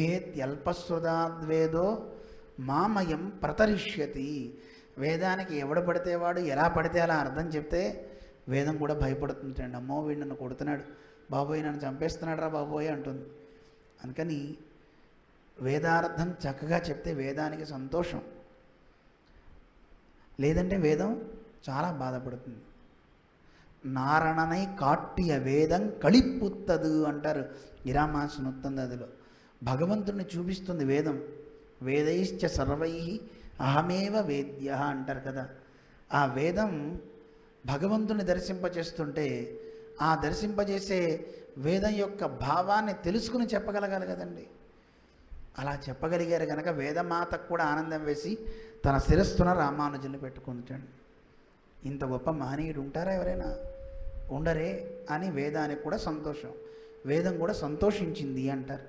వేద్యల్పశ్రుతాద్వేదో మామయం ప్రతరిష్యతి. వేదానికి ఎవడు పడితే వాడు ఎలా పడితే అలా అర్థం చెప్తే వేదం కూడా భయపడుతుంటండి. అమ్మో వీడు నన్ను కొడుతున్నాడు బాబోయ్, నన్ను చంపేస్తున్నాడు రా బాబోయ్ అంటుంది. అందుకని వేదార్థం చక్కగా చెప్తే వేదానికి సంతోషం, లేదంటే వేదం చాలా బాధపడుతుంది. నారణనై కాట్టియ వేదం కళిపుత్తదు అంటారు ఇరామాసునుత్తందదిలో. భగవంతుడిని చూపిస్తుంది వేదం. వేదైశ్చ సర్వై అహమేవ వేద్య అంటారు కదా. ఆ వేదం భగవంతుని దర్శింపచేస్తుంటే ఆ దర్శింపజేసే వేదం యొక్క భావాన్ని తెలుసుకుని చెప్పగలగాలి కదండి. అలా చెప్పగలిగారు కనుక వేదమాతకు కూడా ఆనందం వేసి తన శిరస్సున రామానుజుని పెట్టుకుంటాడు. ఇంత గొప్ప మహనీయుడు ఉంటారా ఎవరైనా? ఉండరే అని వేదానికి కూడా సంతోషం, వేదం కూడా సంతోషించింది అంటారు.